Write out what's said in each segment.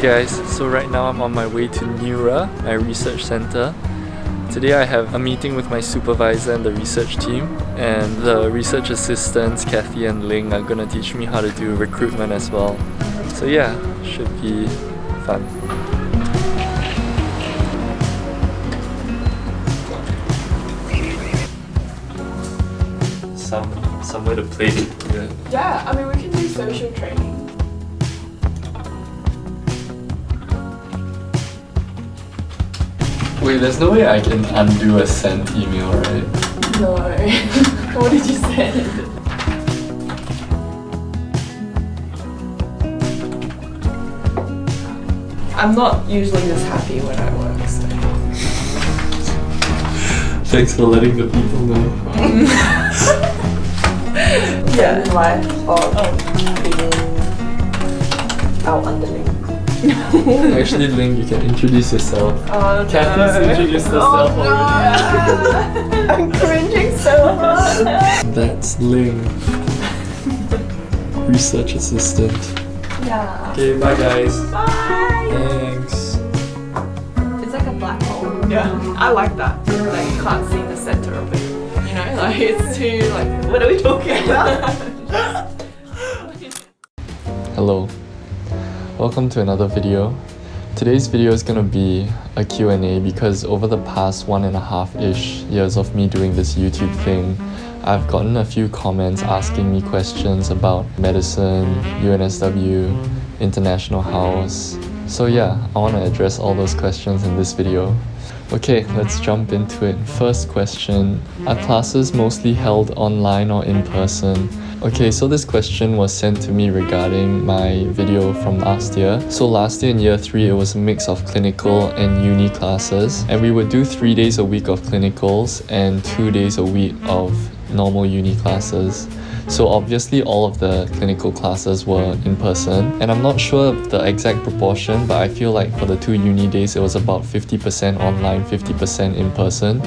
guys, so right now I'm on my way to NEURA, my research center. Today I have a meeting with my supervisor and the research team, and the research assistants Kathy and Ling are gonna teach me how to do recruitment as well. So yeah, should be fun. Somewhere to play. Yeah, I mean we can do social training. Wait, there's no way I can undo a sent email, right? No. What did you send? I'm not usually this happy when I work, so. Thanks for letting the people know. Yeah, life of being our underling. Actually, Ling, you can introduce yourself. Oh, Kathy's introduced herself already. I'm cringing so hard. That's Ling, research assistant. Yeah. Okay, bye guys. Bye. Thanks. It's like a black hole. Yeah, I like that. Like you can't see the center of it. You know, like it's too like. What are we talking about? Hello. Welcome to another video. Today's video is gonna be a Q&A because over the past 1.5-ish years of me doing this YouTube thing, I've gotten a few comments asking me questions about medicine, UNSW, International House. So yeah, I want to address all those questions in this video. Okay, let's jump into it. First question, are classes mostly held online or in person? Okay, so this question was sent to me regarding my video from last year. So last year in year 3, it was a mix of clinical and uni classes, and we would do 3 days a week of clinicals and 2 days a week of normal uni classes. So obviously all of the clinical classes were in person, and I'm not sure of the exact proportion, but I feel like for the 2 uni days it was about 50% online, 50% in person.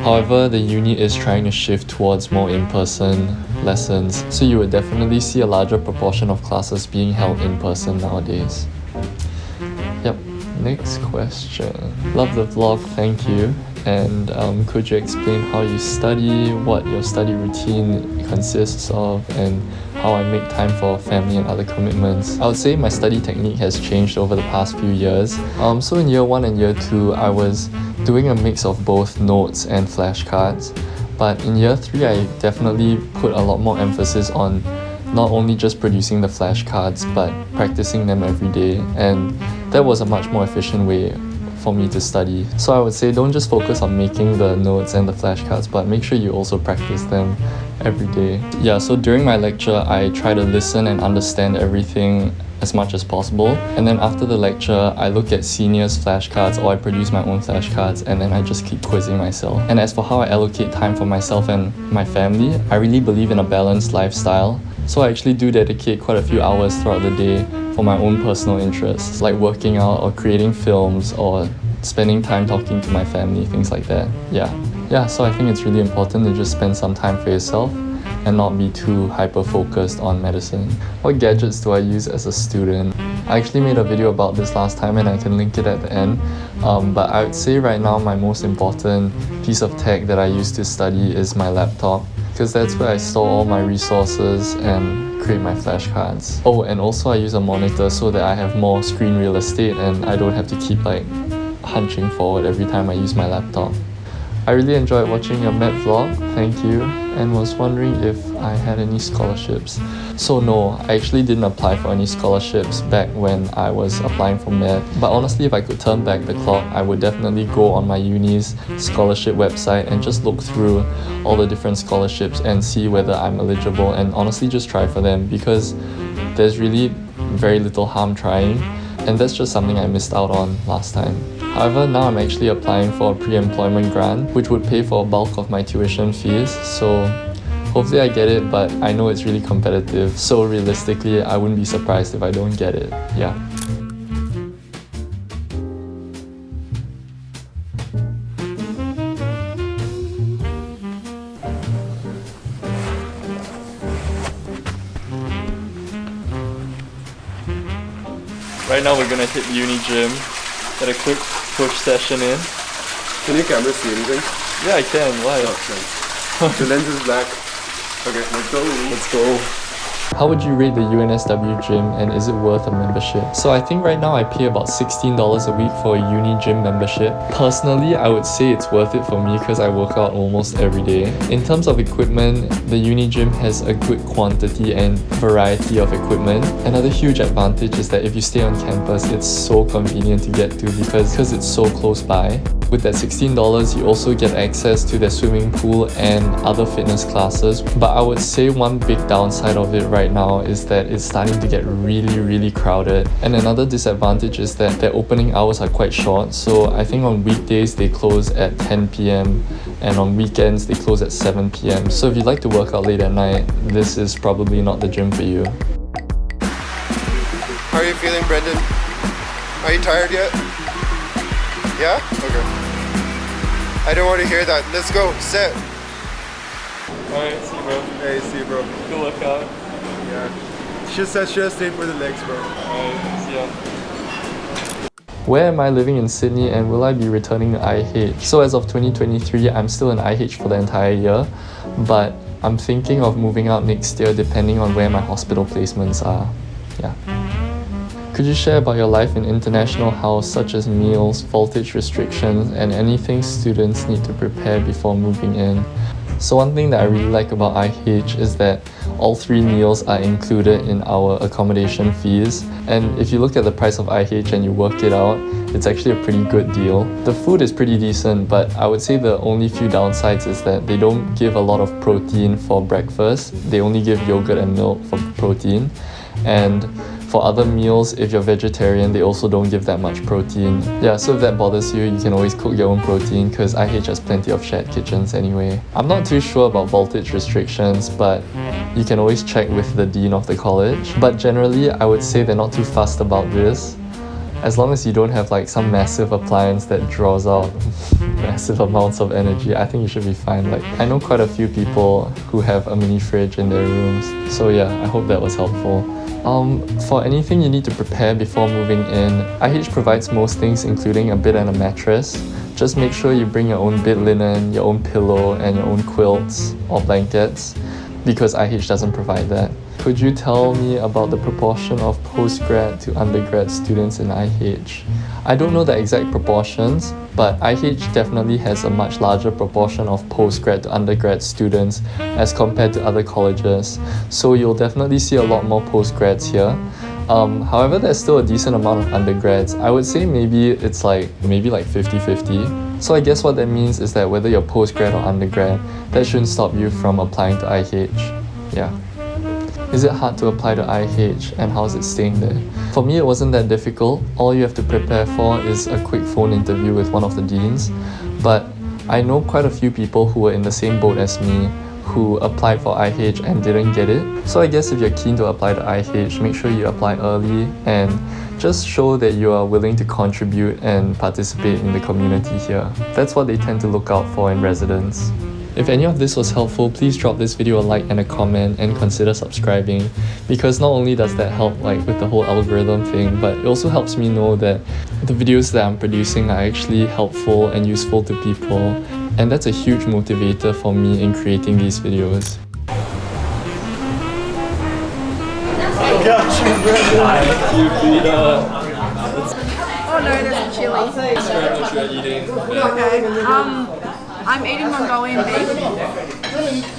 However, the uni is trying to shift towards more in-person lessons, so you would definitely see a larger proportion of classes being held in person nowadays. Yep, next question. Love the vlog, thank you. And could you explain how you study, what your study routine consists of, and how I make time for family and other commitments? I would say my study technique has changed over the past few years. So in year 1 and year 2, I was doing a mix of both notes and flashcards. But in year 3, I definitely put a lot more emphasis on not only just producing the flashcards, but practicing them every day. And that was a much more efficient way for me to study. So I would say don't just focus on making the notes and the flashcards, but make sure you also practice them every day. Yeah, so during my lecture, I try to listen and understand everything as much as possible. And then after the lecture, I look at seniors' flashcards or I produce my own flashcards, and then I just keep quizzing myself. And as for how I allocate time for myself and my family, I really believe in a balanced lifestyle. So I actually do dedicate quite a few hours throughout the day for my own personal interests, like working out or creating films or spending time talking to my family, things like that. Yeah, so I think it's really important to just spend some time for yourself and not be too hyper-focused on medicine. What gadgets do I use as a student? I actually made a video about this last time and I can link it at the end. But I would say right now my most important piece of tech that I use to study is my laptop, because that's where I store all my resources and create my flashcards. Oh, and also I use a monitor so that I have more screen real estate and I don't have to keep like hunching forward every time I use my laptop. I really enjoyed watching your med vlog, thank you, and was wondering if I had any scholarships. So no, I actually didn't apply for any scholarships back when I was applying for med, but honestly if I could turn back the clock, I would definitely go on my uni's scholarship website and just look through all the different scholarships and see whether I'm eligible, and honestly just try for them, because there's really very little harm trying, and that's just something I missed out on last time. However, now I'm actually applying for a pre-employment grant, which would pay for a bulk of my tuition fees, so hopefully I get it, but I know it's really competitive, so realistically, I wouldn't be surprised if I don't get it. Yeah. Right now we're gonna hit Uni Gym. Get a quick push session in. Can your camera see anything? Yeah, I can. Why? Oh, thanks. The lens is black. Okay, let's go. Let's go. How would you rate the UNSW gym, and is it worth a membership? So I think right now I pay about $16 a week for a uni gym membership. Personally, I would say it's worth it for me because I work out almost every day. In terms of equipment, the uni gym has a good quantity and variety of equipment. Another huge advantage is that if you stay on campus, it's so convenient to get to because it's so close by. With that $16, you also get access to their swimming pool and other fitness classes. But I would say one big downside of it right now is that it's starting to get really crowded. And another disadvantage is that their opening hours are quite short. So I think on weekdays they close at 10 p.m. and on weekends they close at 7 p.m. So if you like to work out late at night, this is probably not the gym for you. How are you feeling, Brendan? Are you tired yet? Yeah? Okay. I don't want to hear that. Let's go. Set. Alright, see you, bro. Hey, see you, bro. Good workout. Yeah. Should stay for the legs, bro. Alright, see ya. Where am I living in Sydney, and will I be returning to IH? So as of 2023, I'm still in IH for the entire year, but I'm thinking of moving out next year depending on where my hospital placements are. Yeah. Could you share about your life in international house, such as meals, voltage restrictions, and anything students need to prepare before moving in? So one thing that I really like about IH is that all 3 meals are included in our accommodation fees. And if you look at the price of IH and you work it out, it's actually a pretty good deal. The food is pretty decent, but I would say the only few downsides is that they don't give a lot of protein for breakfast. They only give yogurt and milk for protein. And for other meals, if you're vegetarian, they also don't give that much protein. Yeah, so if that bothers you, you can always cook your own protein because IH has plenty of shared kitchens anyway. I'm not too sure about voltage restrictions, but you can always check with the dean of the college. But generally, I would say they're not too fussed about this. As long as you don't have like some massive appliance that draws out massive amounts of energy, I think you should be fine. Like, I know quite a few people who have a mini fridge in their rooms. So yeah, I hope that was helpful. For anything you need to prepare before moving in, IH provides most things including a bed and a mattress. Just make sure you bring your own bed linen, your own pillow, and your own quilts or blankets because IH doesn't provide that. Could you tell me about the proportion of postgrad to undergrad students in IH? I don't know the exact proportions, but IH definitely has a much larger proportion of postgrad to undergrad students as compared to other colleges. So you'll definitely see a lot more postgrads here. However, there's still a decent amount of undergrads. I would say maybe it's like 50-50. So I guess what that means is that whether you're postgrad or undergrad, that shouldn't stop you from applying to IH. Yeah. Is it hard to apply to IH, and how's it staying there? For me, it wasn't that difficult. All you have to prepare for is a quick phone interview with one of the deans. But I know quite a few people who were in the same boat as me who applied for IH and didn't get it. So I guess if you're keen to apply to IH, make sure you apply early and just show that you are willing to contribute and participate in the community here. That's what they tend to look out for in residence. If any of this was helpful, please drop this video a like and a comment and consider subscribing, because not only does that help with the whole algorithm thing, but it also helps me know that the videos that I'm producing are actually helpful and useful to people, and that's a huge motivator for me in creating these videos. Oh no, there's a chili. Describe what you're eating. Okay. I'm eating Mongolian beef.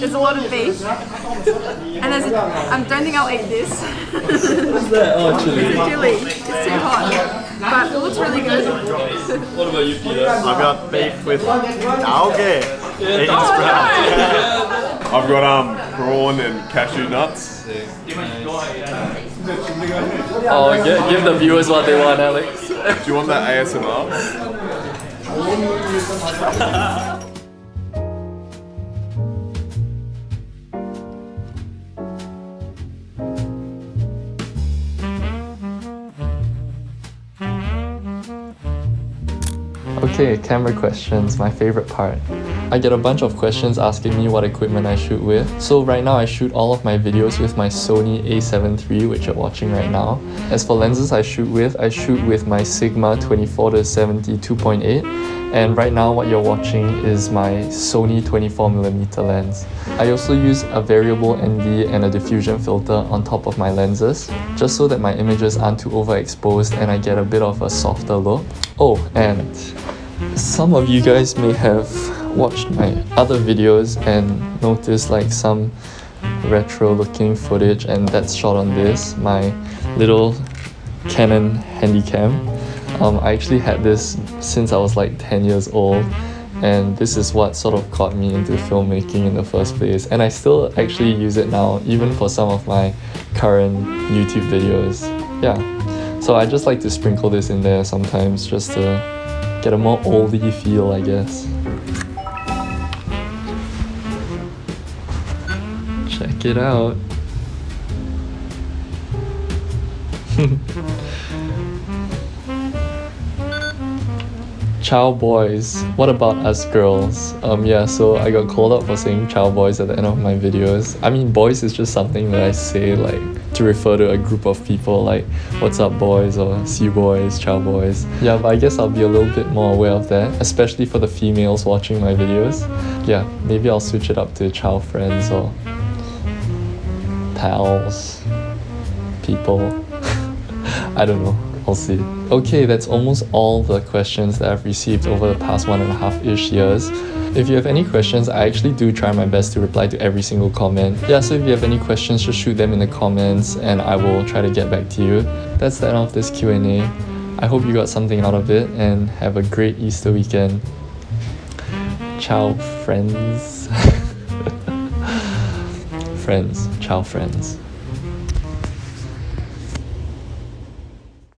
There's a lot of beef. And I don't think I'll eat this. What's that? Oh, chili. It's a chili. It's too hot. But it looks really good. What about you, Peter? I've got beef with algae. Eating Oh, sprouts. I've got prawn and cashew nuts. Oh, give the viewers what they want, Alex. Do you want that ASMR? Okay, camera questions, my favorite part. I get a bunch of questions asking me what equipment I shoot with. So right now I shoot all of my videos with my Sony a7 III, which you're watching right now. As for lenses I shoot with my Sigma 24-70 2.8, and right now what you're watching is my Sony 24mm lens. I also use a variable ND and a diffusion filter on top of my lenses, just so that my images aren't too overexposed and I get a bit of a softer look. Oh, and some of you guys may have watched my other videos and noticed like some retro looking footage, and that's shot on this, my little Canon Handycam. I actually had this since I was like 10 years old, and this is what sort of got me into filmmaking in the first place, and I still actually use it now, even for some of my current YouTube videos. Yeah, so I just like to sprinkle this in there sometimes just to get a more oldie feel, I guess. Check it out. Ciao boys, what about us girls? Yeah, so I got called out for saying ciao boys at the end of my videos. I mean, boys is just something that I say like to refer to a group of people, like what's up boys, or see you boys, ciao boys. Yeah, but I guess I'll be a little bit more aware of that, especially for the females watching my videos. Yeah, maybe I'll switch it up to ciao friends or pals, people. I don't know. I'll see. Okay, that's almost all the questions that I've received over the past 1.5-ish years. If you have any questions, I actually do try my best to reply to every single comment. Yeah, so if you have any questions, just shoot them in the comments and I will try to get back to you. That's the end of this Q&A. I hope you got something out of it and have a great Easter weekend. Ciao, friends. Friends. Ciao, friends.